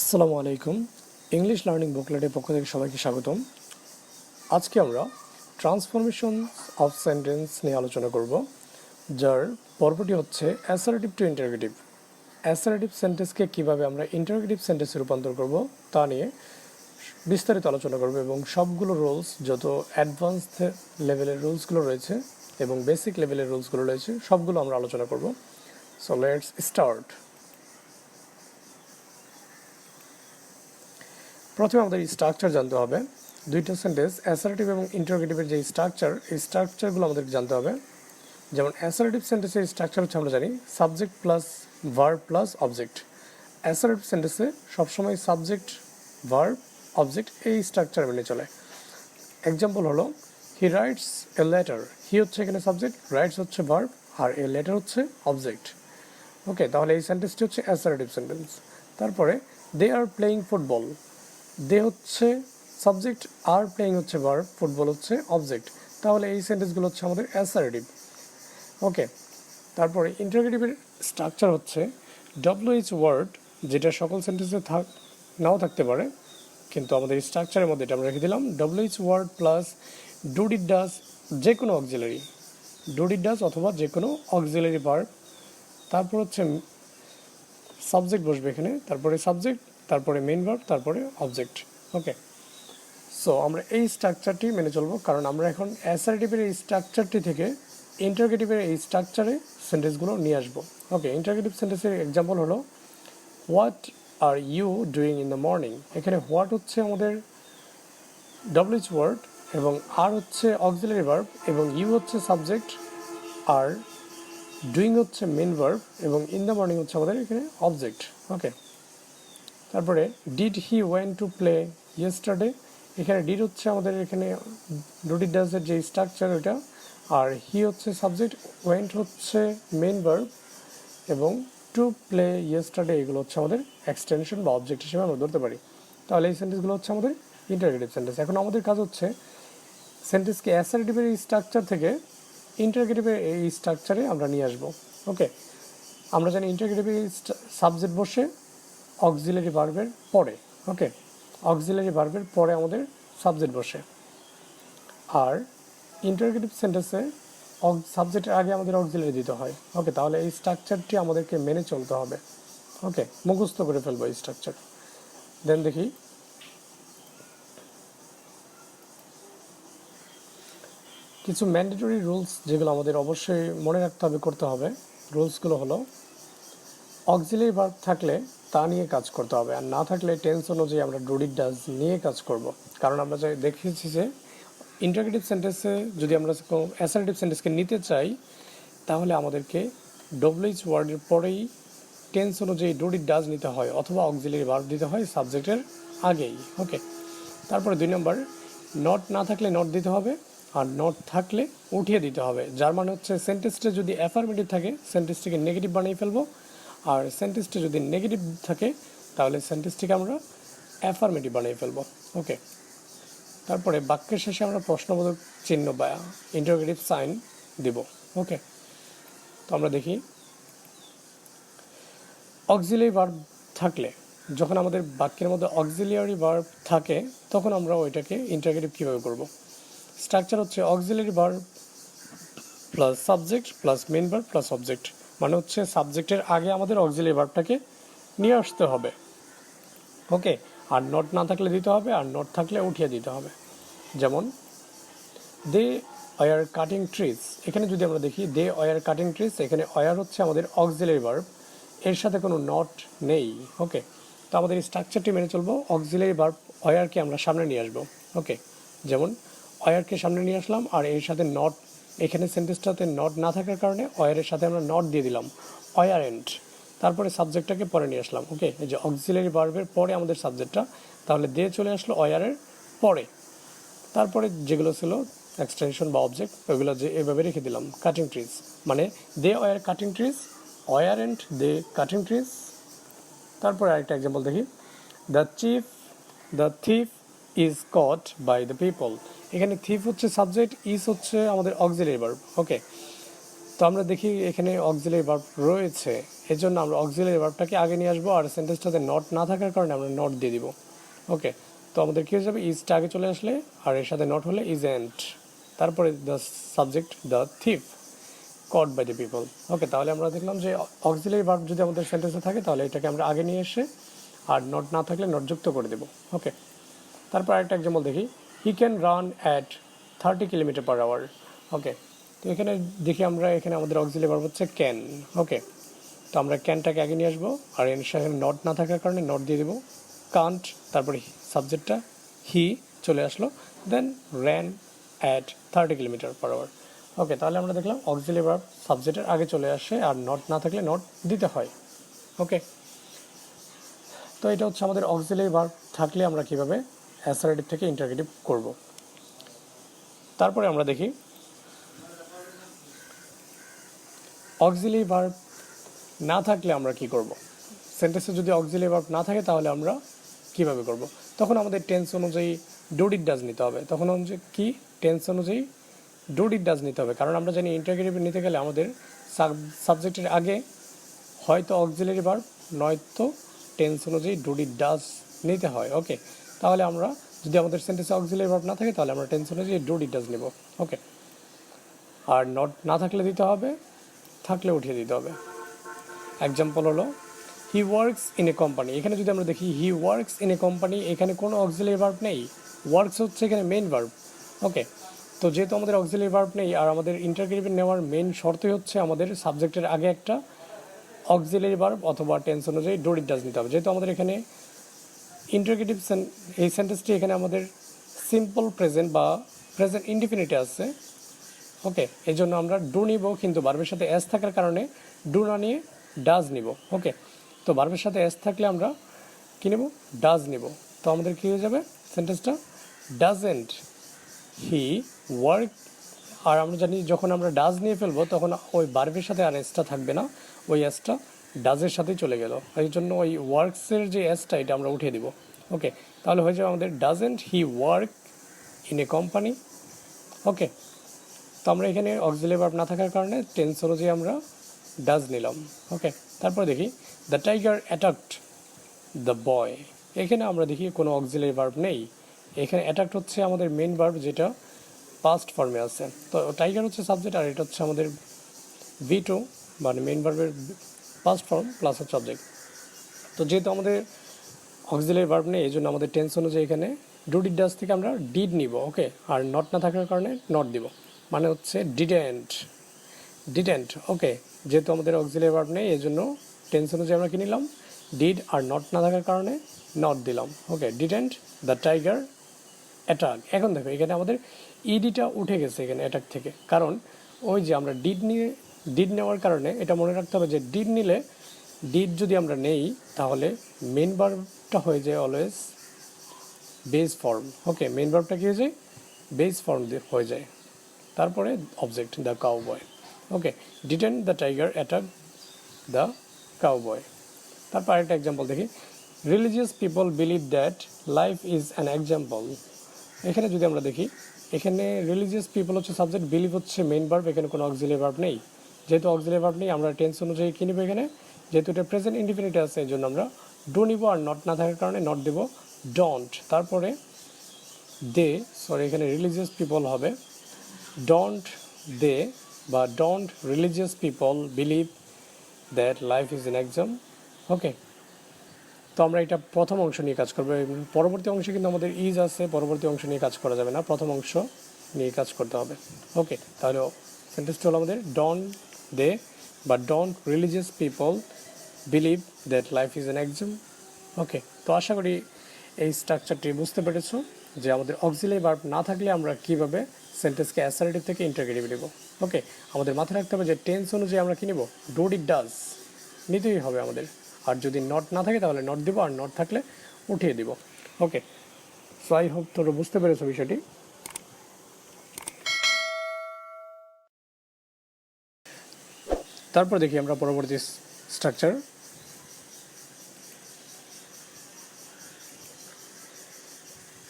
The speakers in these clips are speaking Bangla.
আসসালামু আলাইকুম। ইংলিশ লার্নিং বুকলেটের পক্ষ থেকে সবাইকে স্বাগতম। আজকে আমরা ট্রান্সফরমেশন অফ সেন্টেন্স নিয়ে আলোচনা করব, যার পর্বটি হচ্ছে অ্যাসার্টিভ টু ইন্টারোগেটিভ। অ্যাসার্টিভ সেন্টেন্সকে কীভাবে আমরা ইন্টারোগেটিভ সেন্টেন্সে রূপান্তর করব তা নিয়ে বিস্তারিত আলোচনা করব, এবং সবগুলো রুলস, যত অ্যাডভান্স লেভেলের রুলসগুলো রয়েছে এবং বেসিক লেভেলের রুলসগুলো রয়েছে, সবগুলো আমরা আলোচনা করব। So let's start. প্রথমে আমাদের স্ট্রাকচার জানতে হবে। দুইটা সেন্টেন্স অ্যাসার্টিভ এবং ইন্টারোগেটিভের যে স্ট্রাকচার, এই স্ট্রাকচারগুলো আমাদের জানতে হবে। যেমন অ্যাসার্টিভ সেন্টেন্সের স্ট্রাকচার হচ্ছে, আমরা জানি subject plus verb plus object. Assertive সেন্টেন্সে সবসময় সাবজেক্ট ভার্ব অবজেক্ট এই স্ট্রাকচার মেনে চলে। এক্সাম্পল হলো, হি রাইটস এ লেটার। হি হচ্ছে এখানে সাবজেক্ট, রাইটস হচ্ছে ভার্ব, আর এ লেটার হচ্ছে অবজেক্ট। ওকে, তাহলে এই সেন্টেন্সটি হচ্ছে অ্যাসার্টিভ সেন্টেন্স। তারপরে দে আর প্লেয়িং ফুটবল। দে হচ্ছে সাবজেক্ট, আর প্লেয়িং হচ্ছে ভার্ব, ফুটবল হচ্ছে অবজেক্ট। তাহলে এই সেন্টেন্সগুলো হচ্ছে আমাদের অ্যাসার্টিভ। ওকে, তারপরে ইন্টারোগেটিভের স্ট্রাকচার হচ্ছে WH ওয়ার্ড, যেটা সকল সেন্টেন্সে নাও থাকতে পারে, কিন্তু আমাদের স্ট্রাকচারের মধ্যে এটা আমরা রেখে দিলাম। WH word plus do did does, যে কোনো অক্সিলারি, ডু ডিড ডাজ অথবা যে কোনো অক্সিলারি ভার্ব। তারপর হচ্ছে সাবজেক্ট বসবে এখানে, তারপরে সাবজেক্ট, তারপরে মেইন ভার্ব, তারপরে অবজেক্ট। ওকে, সো আমরা এই স্ট্রাকচারটি মেনে চলবো, কারণ আমরা এখন অ্যাসার্টিভের এই স্ট্রাকচারটি থেকে ইন্টারোগেটিভের এই স্ট্রাকচারে সেন্টেন্সগুলো নিয়ে আসবো। ওকে, ইন্টারোগেটিভ সেন্টেন্সের এক্সাম্পল হলো, what are you doing in the morning. এখানে হোয়াট হচ্ছে আমাদের WH ওয়ার্ড, এবং আর হচ্ছে অক্সিলারি ভার্ব, এবং ইউ হচ্ছে সাবজেক্ট, আর ডুইং হচ্ছে মেইন ভার্ব, এবং ইন দ্য মর্নিং হচ্ছে আমাদের এখানে অবজেক্ট। ওকে, তারপরে did he went to play yesterday. এখানে ডিড হচ্ছে আমাদের এখানে ডু ডিড ডাজের যে স্ট্রাকচার ওইটা, আর হি হচ্ছে সাবজেক্ট, ওয়েন্ট হচ্ছে মেইন ভার্ব, এবং টু প্লে ইয়েস্টারডে এগুলো হচ্ছে আমাদের এক্সটেনশন বা অবজেক্ট হিসেবে আমরা ধরতে পারি। তাহলে এই সেন্টেন্সগুলো হচ্ছে আমাদের ইন্টারোগেটিভ সেন্টেন্স। এখন আমাদের কাজ হচ্ছে সেন্টেন্সকে অ্যাসার্টিভের এই স্ট্রাকচার থেকে ইন্টারোগেটিভের এই স্ট্রাকচারে আমরা নিয়ে আসবো। ওকে, আমরা জানি ইন্টারোগেটিভের সাবজেক্ট বসে অক্সিলারি ভার্বের পরে। ওকে, অক্সিলারি ভার্বের পরে আমাদের সাবজেক্ট বসে, আর ইন্টারোগেটিভ সেন্টেন্সে সাবজেক্টের আগে আমাদের অক্সিলারি দিতে হয়। ওকে, তাহলে এই স্ট্রাকচারটি আমাদেরকে মেনে চলতে হবে। ওকে, মুখস্থ করে ফেলবো এই স্ট্রাকচার। দেন দেখি, কিছু ম্যান্ডেটরি রুলস যেগুলো আমাদের অবশ্যই মনে রাখতে হবে, করতে হবে। রুলসগুলো হলো, অক্সিলারি ভার্ব থাকলে তা নিয়ে কাজ করতে হবে, আর না থাকলে টেন্স অনুযায়ী আমরা ডু ডিড ডাজ নিয়ে কাজ করব। কারণ আমরা দেখেছি যে ইন্টারোগেটিভ সেন্টেন্সে যদি আমরা অ্যাসার্টিভ সেন্টেন্সকে নিতে চাই, তাহলে আমাদেরকে WH ওয়ার্ডের পরেই টেন্স অনুযায়ী ডু ডিড ডাজ নিতে হয়, অথবা অক্সিলারি ভার্ব দিতে হয় সাবজেক্টের আগেই। ওকে, তারপরে 2 নম্বর, নট না থাকলে নট দিতে হবে, আর নট থাকলে উঠিয়ে দিতে হবে। যার মানে হচ্ছে সেন্টেন্সটা যদি অ্যাফার্মেটিভ থাকে, সেন্টেন্সটিকে নেগেটিভ বানিয়ে ফেলবো, আর সেন্টেন্সটি যদি নেগেটিভ থাকে, তাহলে সেন্টেন্সটিকে আমরা অ্যাফার্মেটিভ বানিয়ে ফেলবো। ওকে, তারপরে বাক্যের শেষে আমরা প্রশ্নবোধক চিহ্ন বা ইন্টারোগেটিভ সাইন দিব। ওকে, তো আমরা দেখি, অক্সিলারি ভার্ব থাকলে, যখন আমাদের বাক্যের মধ্যে অক্সিলিয়ারি ভার্ব থাকে, তখন আমরা ওইটাকে ইন্টারোগেটিভ কীভাবে করব। স্ট্রাকচার হচ্ছে auxiliary verb plus subject plus main verb plus object. মানে হচ্ছে সাবজেক্টের আগে আমাদের অক্সিলারি ভার্বটাকে নিয়ে আসতে হবে। ওকে, আর নট না থাকলে দিতে হবে, আর নট থাকলে উঠিয়ে দিতে হবে। যেমন দে ওয়ার কাটিং ট্রিজ, এখানে যদি আমরা দেখি দে ওয়ার কাটিং ট্রিজ, এখানে ওয়ার হচ্ছে আমাদের অক্সিলারি ভার্ব, এর সাথে কোনো নট নেই। ওকে, তো আমাদের স্ট্রাকচারটি মেনে চলবো, অক্সিলারি ভার্ব ওয়ারকে আমরা সামনে নিয়ে আসবো। ওকে, যেমন ওয়ারকে সামনে নিয়ে আসলাম, আর এর সাথে নট, এখানে সেন্টেন্সটাতে নট না থাকার কারণে ওয়ারের সাথে আমরা নট দিয়ে দিলাম, ওয়ার এন্ড। তারপরে সাবজেক্টটাকে পরে নিয়ে আসলাম। ওকে, এই যে অক্সিলারি ভার্বের পরে আমাদের সাবজেক্টটা, তাহলে দে চলে আসলো ওয়ারের পরে। তারপরে যেগুলো ছিল এক্সটেনশন বা অবজেক্ট, ওইগুলো যে এভাবে রেখে দিলাম, কাটিং ট্রিজ, মানে they were cutting trees, were and they cutting trees. তারপরে আরেকটা এক্সাম্পল দেখি, the thief is caught by the people. এখানে থিফ হচ্ছে সাবজেক্ট, ইজ হচ্ছে আমাদের অক্সিলারি ভার্ব। ওকে, তো আমরা দেখি এখানে অক্সিলারি ভার্ব রয়েছে, এর জন্য আমরা অক্সিলারি ভার্বটাকে আগে নিয়ে আসবো, আর সেন্টেন্সটাতে নট না থাকার কারণে আমরা নট দিয়ে দিব। ওকে, তো আমাদের কী হয়ে যাবে, ইজটা আগে চলে আসলে আর এর সাথে নট হলে ইজেন্ট, তারপরে the subject the thief caught by the people. Okay, তাহলে আমরা দেখলাম যে অক্সিলারি ভার্ব যদি আমাদের সেন্টেন্সে থাকে তাহলে এটাকে আমরা আগে নিয়ে এসে আর নট না থাকলে নট যুক্ত করে দেবো। ওকে, তারপর আরেকটা এক্সাম্পল দেখি, he can run at 30 km/h। ওকে, তো এখানে দেখি আমরা এখানে আমাদের অক্সিলারি ভার্ব হচ্ছে ক্যান। ওকে, তো আমরা ক্যানটাকে আগে নিয়ে আসবো আর এর সাথে নট না থাকার কারণে নট দিয়ে দেবো, কান্ট, তারপরে সাবজেক্টটা হি চলে আসলো, দেন র্যান অ্যাট 30 km/h। ওকে, তাহলে আমরা দেখলাম অক্সিলারি ভার্ব সাবজেক্টের আগে চলে আসে আর নট না থাকলে নট দিতে হয়। ওকে, তো এটা হচ্ছে আমাদের অক্সিলারি ভার্ব থাকলে আমরা কীভাবে অ্যাসারেটিভ থেকে ইন্টারগেটিভ করব। তারপরে আমরা দেখি অক্সিলারি ভার্ব না থাকলে আমরা কি করব। সেন্টেন্সে যদি অক্সিলারি ভার্ব না থাকে তাহলে আমরা কিভাবে করব, তখন আমাদের টেন্স অনুযায়ী ডু ডিড ডাজ নিতে হবে। তখন হচ্ছে কি, টেন্স অনুযায়ী ডু ডিড ডাজ নিতে হবে, কারণ আমরা জানি ইন্টারগেটিভ নিতে গেলে আমাদের সাবজেক্টের আগে হয়তো অক্সিলারি ভার্ব নয়তো টেন্স অনুযায়ী ডু ডিড ডাজ নিতে হয়। ওকে, তাহলে আমরা যদি আমাদের সেন্টেন্সে অক্সিলারি ভার্ব না থাকে তাহলে আমরা টেন্স অনুযায়ী ডু ডিড ডাজ নেব। ওকে, আর নট না থাকলে দিতে হবে, থাকলে উঠিয়ে দিতে হবে। এক্সাম্পল হলো he works in a company. এখানে যদি আমরা দেখি he works in a company, এখানে কোনো অক্সিলারি ভার্ব নেই, ওয়ার্কস হচ্ছে এখানে মেইন ভার্ব। ওকে, তো যেহেতু আমাদের অক্সিলারি ভার্ব নেই আর আমাদের ইন্টারগেটিভ নেওয়ার মেইন শর্তই হচ্ছে আমাদের সাবজেক্টের আগে একটা অক্সিলারি ভার্ব অথবা টেন্স অনুযায়ী ডু ডিড ডাজ নিতে হবে। যেহেতু আমাদের এখানে ইন্টারগেটিভ এই সেন্টেন্সটি এখানে আমাদের সিম্পল প্রেজেন্ট বা প্রেজেন্ট ইনডিফিনিটে আছে। ওকে, এই জন্য আমরা ডু নিব, কিন্তু ভার্বের সাথে এস থাকার কারণে ডু না নিয়ে ডাজ নিব। ওকে, তো ভার্বের সাথে এস থাকলে আমরা কী নেব, ডাজ নিব। তো আমাদের কী হয়ে যাবে সেন্টেন্সটা, ডাজেন্ট হি ওয়ার্ক। আর আমরা জানি যখন আমরা ডাজ নিয়ে ফেলবো তখন ওই ভার্বের সাথে আর এসটা থাকবে না, ওই এসটা ডাজের সাথেই চলে গেল, এই জন্য ওই ওয়ার্কসের যে এসটা এটা আমরা উঠিয়ে দিব। ওকে, তাহলে হয়ে যাবে আমাদের doesn't he work in a company. Okay, তো আমরা এখানে অক্সিলারি ভার্ব না থাকার কারণে টেন্স অনুযায়ী আমরা ডাজ নিলাম। ওকে, তারপরে দেখি the tiger attacked the boy. এখানে আমরা দেখি কোনো অক্সিলারি ভার্ব নেই, এখানে অ্যাটাকড হচ্ছে আমাদের মেইন ভার্ব যেটা পাস্ট ফর্মে আছে। তো টাইগার হচ্ছে সাবজেক্ট আর এটা হচ্ছে আমাদের V2 মানে মেইন ভার্বের পাস্ট ফর্ম প্লাস হচ্ছে সাবজেক্ট। তো যেহেতু আমাদের অক্সিলারি ভার্ব নেই এই জন্য আমাদের টেন্স অনুযায়ী এখানে ডু ডিড ডাজ থেকে আমরা ডিড নিব। ওকে, আর নট না থাকার কারণে নট দিব, মানে হচ্ছে ডিডেন্ট, ডিডেন্ট। ওকে, যেহেতু আমাদের অক্সিলারি ভার্ব নেই এই জন্য টেন্স অনুযায়ী আমরা কি নিলাম, ডিড, আর নট না থাকার কারণে নট দিলাম। ওকে, ডিডেন্ট দ্য টাইগার অ্যাটাক। এখন দেখো এখানে আমাদের ইডিটা উঠে গেছে এখানে অ্যাটাক থেকে, কারণ ওই যে আমরা ডিড নেওয়ার কারণে এটা মনে রাখতে হবে যে ডিড নিলে, ডিড যদি আমরা নেই তাহলে মেন ভার্বটা হয়ে যায় always base form. Okay, main ভার্বটা কী হয়ে যায়, বেস ফর্ম হয়ে যায়, তারপরে object the cow boy. Okay, didn't the tiger attack the cow boy. তারপর আরেকটা এক্সাম্পল দেখি, religious people believe that life is an example. এখানে যদি আমরা দেখি এখানে রিলিজিয়াস পিপল হচ্ছে সাবজেক্ট, বিলিভ হচ্ছে মেইন ভার্ব, এখানে কোনো অক্সিলারি ভার্ব নেই। যেহেতু অক্সিলারি ভার্ব নেই আমরা টেন্স অনুযায়ী কী নিব, এখানে যেহেতু এটা প্রেজেন্ট ইনডিফিনিট আছে এই জন্য আমরা ডু নিব, আর নট না থাকার কারণে নট দেব ডোন্ট। তারপরে দে, সরি এখানে রিলিজিয়াস পিপল হবে ডোন্ট দে বা don't religious people believe that life is an exam. Okay, তো আমরা এটা প্রথম অংশ নিয়ে কাজ করবো, পরবর্তী অংশে কিন্তু আমাদের ইজ আছে, পরবর্তী অংশ নিয়ে কাজ করা যাবে না, প্রথম অংশ নিয়ে কাজ করতে হবে। ওকে, তাহলে সেন্টেন্সটা হলো আমাদের ডোন্ট দে বা don't religious people believe that life is an exam. Okay, তো আশা করি এই স্ট্রাকচারটি বুঝতে পেরেছো যে আমাদের অক্সিলারি ভার্ব না থাকলে আমরা কীভাবে সেন্টেন্সকে অ্যাসারেটিভ থেকে ইন্টারগেটিভ নেব। ওকে, আমাদের মাথায় রাখতে হবে যে টেন্স অনুযায়ী আমরা কী নেব, ডু ডিড ডাজ নিতেই হবে আমাদের, আর যদি নট না থাকে তাহলে নট দিব, আর নট থাকলে উঠিয়ে দিব। ওকে, সো আই হোপ তোমরা বুঝতে পেরেছো বিষয়টি। তারপর দেখি আমরা পরবর্তী স্ট্রাকচার।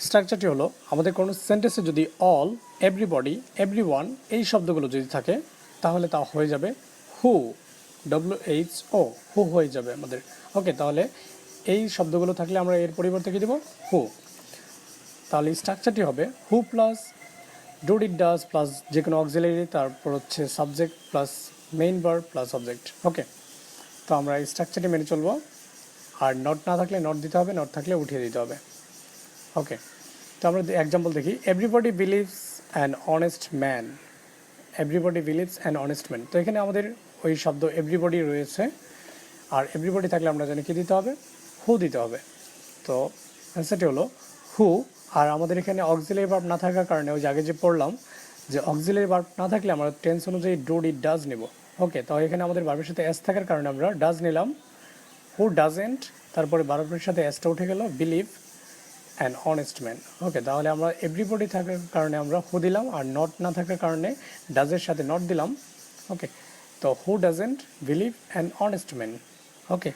স্ট্রাকচারটি হলো আমাদের কোনো সেন্টেন্সে যদি অল, এভরিবডি, এভরিওয়ান এই শব্দগুলো যদি থাকে তাহলে তা হয়ে যাবে হু, WHO, হু হয়ে যাবে আমাদের। ওকে, তাহলে এই শব্দগুলো থাকলে আমরা এর পরিবর্তে কি দেব, হু। তাহলে স্ট্রাকচারটি হবে who plus do did does plus যে কোনো অক্সিলারি, তারপর হচ্ছে subject plus main verb plus object. Okay, তো আমরা এই স্ট্রাকচারটি মেনে চলবো। আর নট না থাকলে নট দিতে হবে, নট থাকলে উঠিয়ে দিতে হবে। ওকে, তো আমরা এক্সাম্পল দেখি। Everybody believes an honest man, everybody believes an honest man. তো এখানে আমাদের ওই শব্দ এভরিবডি রয়েছে, আর এভরিবডি থাকলে আমরা জানি কী দিতে হবে, হু দিতে হবে। তো অ্যান্সারটি হলো হু। আর আমাদের এখানে অক্সিলারি ভার্ব না থাকার কারণে ওই যে আগে যে পড়লাম যে অক্সিলারি ভার্ব না থাকলে আমরা টেন্স অনুযায়ী ডু ডিড ডাজ নেব। ওকে, তো এখানে আমাদের ভার্বের সাথে এস থাকার কারণে আমরা ডাজ নিলাম, হু ডাজেন্ট, তারপরে ভার্বের সাথে এসটা উঠে গেল, বিলিভ অ্যান অনেস্ট ম্যান। ওকে, তাহলে আমরা এভরিবডি থাকার কারণে আমরা হু দিলাম, আর নট না থাকার কারণে ডাজের সাথে নট দিলাম। ওকে, তো who doesn't believe an honest man. Okay,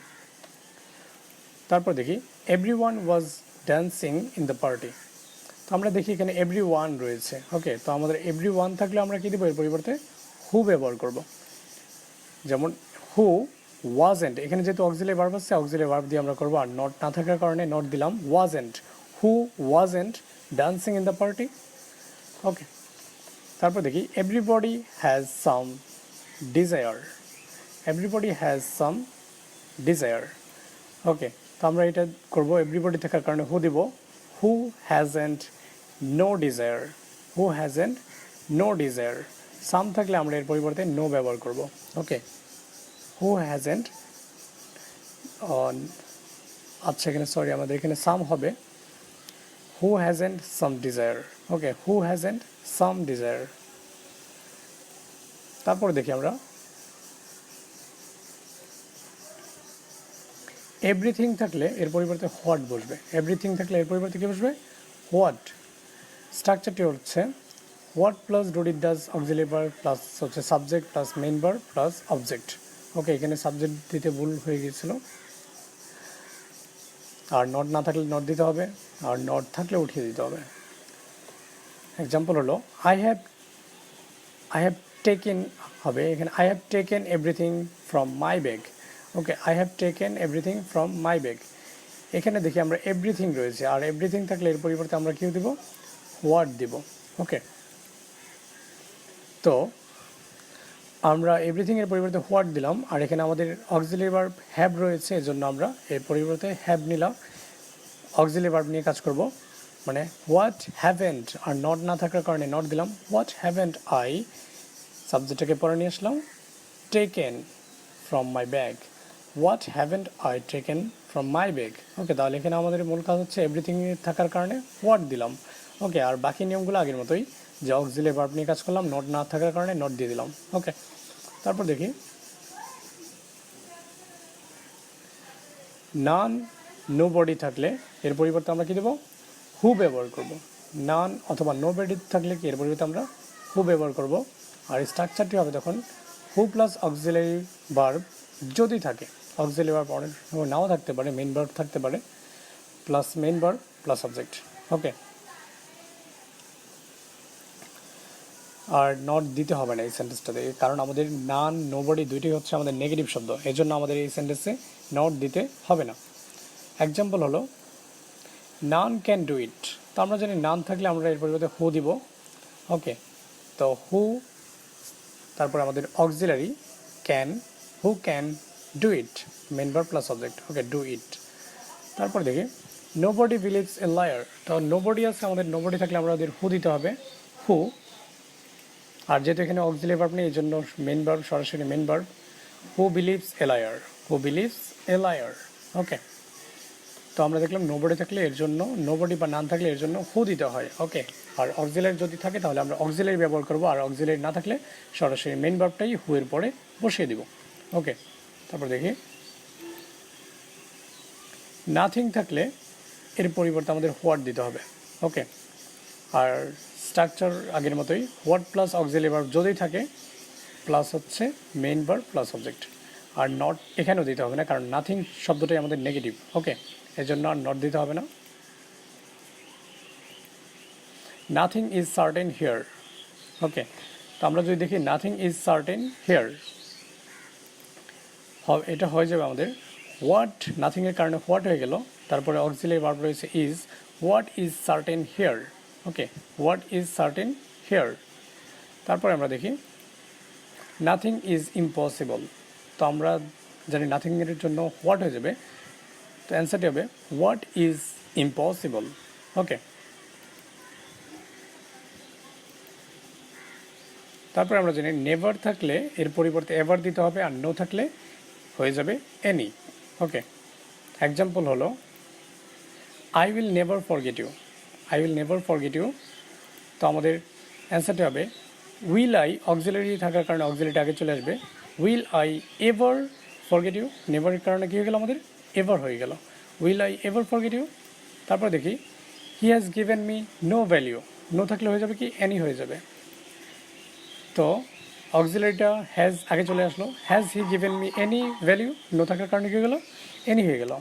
তারপর দেখি everyone was dancing in the party. তো আমরা দেখি এখানে এভরি ওয়ান রয়েছে। ওকে, তো আমাদের এভরি ওয়ান থাকলে আমরা কী দেবো, এর পরিবর্তে হু ব্যবহার করব। যেমন হু ওয়াজেন্ট, এখানে যেহেতু অক্সিলারি ভার্ব আছে অক্সিলারি ভার্ব দিয়ে আমরা করবো, আর নট না থাকার কারণে নট দিলাম, wasn't, who wasn't dancing in the party. Okay, তারপর দেখি everybody has some desire, everybody has some desire. Okay, তো আমরা এটা করবো, এভরিবডি থাকার কারণে হু দিব, who hasn't no desire, who hasn't no desire. Some থাকলে আমরা এর পরিবর্তে নো ব্যবহার করব। ওকে, হু হ্যাজেন্ট, আচ্ছা এখানে সরি আমাদের এখানে সাম হবে, হু হ্যাজেন্ট সাম ডিজায়ার। ওকে, হু হ্যাজেন্ট সাম ডিজায়ার। তারপর দেখি আমরা এভরিথিং থাকলে এর পরিবর্তে হোয়াট বসবে, এভরিথিং থাকলে এর পরিবর্তে কী বসবে, হোয়াট। স্ট্রাকচারটি হচ্ছে what plus do did does auxiliary verb plus হচ্ছে subject plus main verb plus object. Okay, এখানে সাবজেক্ট দিতে ভুল হয়ে গিয়েছিল, আর নট না থাকলে নট দিতে হবে, আর নট থাকলে উঠিয়ে দিতে হবে। এক্সাম্পল হলো আই হ্যাভ টেকেন হবে, এখানে I have taken everything from my bag. Okay, I have taken everything from my bag. এখানে দেখি আমরা এভরিথিং রয়েছে, আর এভরিথিং থাকলে এর পরিবর্তে আমরা কী দিব, হোয়াট দিব। ওকে, তো আমরা এভরিথিংয়ের পরিবর্তে হোয়াট দিলাম, আর এখানে আমাদের অক্সিলারি ভার্ব হ্যাভ রয়েছে, এজন্য আমরা এর পরিবর্তে হ্যাভ নিলাম, অক্সিলারি ভার্ব নিয়ে কাজ করব। মানে হোয়াট হ্যাভেন্ট, আর নট না থাকার কারণে নট দিলাম, হোয়াট হ্যাভেন্ট আই, সাবজেক্টটাকে পরে নিয়ে আসলাম, taken from my bag, what haven't I taken from my bag. Okay, তাহলে এখানে আমাদের মূল কাজ হচ্ছে এভরিথিং থাকার কারণে হোয়াট দিলাম। ওকে, আর বাকি নিয়মগুলো আগের মতোই, যে অক্সিলারি ভার্ব নিয়ে কাজ করলাম, নট না থাকার কারণে নট দিয়ে দিলাম। ওকে, তারপর দেখি নান নোবডি থাকলে এর পরিবর্তে আমরা কী দেবো, হু ব্যবহার করব। নান অথবা নোবডি থাকলে কি এর পরিবর্তে আমরা হু ব্যবহার করব। আর স্ট্রাকচারটি হবে তখন হু প্লাস অক্সিলারি ভার্ব যদি থাকে, অক্সিলারি ভার্ব অনেক নাও থাকতে পারে, মেইন ভার্ব থাকতে পারে, plus main verb plus subject. Okay, are not দিতে হবে না এই সেন্টেন্সটাতে, কারণ আমাদের নান নোবডি দুইটি হচ্ছে আমাদের নেগেটিভ শব্দ, এই জন্য আমাদের এই সেন্টেন্সে নট দিতে হবে না। এক্সাম্পল হলো নান ক্যান ডু ইট। তো আমরা জানি নান থাকলে আমরা এর পরিবর্তে হু দিব। ওকে, তো হু, তারপর আমাদের auxiliary can, who can do it, main verb plus subject. Okay, do it. তারপর দেখি নোবডি বিলিভস এ লায়ার। তো নোবডি আছে, আমাদের নোবডি থাকলে আমরা ওদের হু দিতে হবে, হু। আর যেহেতু এখানে অক্সিলারি ভার্ব নেই, এই জন্য মেইন ভার্ব, সরাসরি main verb, who believes a liar, who believes a liar. Okay, তো আমরা দেখলাম নোবডি থাকলে এর জন্য, নোবডি বা নান থাকলে এর জন্য হু দিতে হয়। ওকে, আর অক্সিলারি যদি থাকে তাহলে আমরা অক্সিলারি ব্যবহার করব, আর অক্সিলারি না থাকলে সরাসরি মেইন ভার্বটাই হু এর পরে বসিয়ে দিব। ওকে, তারপর দেখি নাথিং থাকলে এর পরিবর্তে আমাদের হোয়াট দিতে হবে। ওকে, আর স্ট্রাকচার আগের মতোই, হোয়াট প্লাস অক্সিলারি ভার্ব যদি থাকে, প্লাস হচ্ছে main verb plus subject. Are not এখানেও দিতে হবে না, কারণ নাথিং শব্দটাই আমাদের নেগেটিভ। ওকে, এই জন্য আর নট দিতে হবে না। Nothing is certain here. Okay, তো আমরা যদি দেখি নাথিং ইজ সার্টেন হিয়ার, এটা হয়ে যাবে আমাদের হোয়াট, নাথিংয়ের কারণে হোয়াট হয়ে গেল, তারপরে অক্সিলারি ভার্ব রয়েছে is, what is certain here, okay, what is certain here. তারপরে আমরা দেখি নাথিং ইজ ইম্পসিবল, তো আমরা জানি নাথিংয়ের জন্য হোয়াট হয়ে যাবে, তো অ্যান্সারটি হবে হোয়াট ইজ ইম্পসিবল, ওকে। তারপরে আমরা জানি নেভার থাকলে এর পরিবর্তে এভার দিতে হবে, আর নো থাকলে হয়ে যাবে এনি, ওকে। এক্সাম্পল হলো I will never forget you, I will never forget you, তো আমাদের অ্যান্সারটি হবে উইল আই, অক্সিলারি থাকার কারণে অক্সিলারিটি আগে চলে আসবে, will I ever forget you, নেভারের কারণে কী হয়ে গেল আমাদের এভার হয়ে গেল, will I ever forget you. তারপর দেখি he has given me no value, no থাকলে হয়ে যাবে কি এনি হয়ে যাবে, তো অক্সিলারিটা হ্যাজ আগে চলে আসলো, has he given me any value, no থাকার কারণে কী হয়ে গেল এনি হয়ে গেল।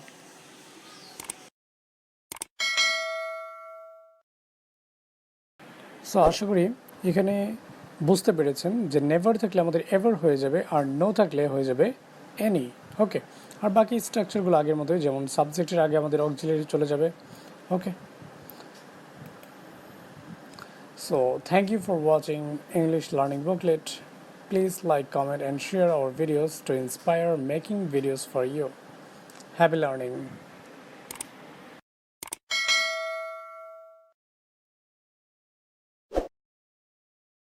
সো আশা করি এখানে বুঝতে পেরেছেন যে নেভার থাকলে আমাদের এভার হয়ে যাবে, আর নো থাকলে হয়ে যাবে এনি, ওকে। আর বাকি স্ট্রাকচারগুলো আগের মতোই, যেমন সাবজেক্টের আগে আমাদের অক্সিলারি চলে যাবে, okay. So thank you for watching English learning booklet. Please like, comment and share our videos to inspire making videos for you. Happy learning!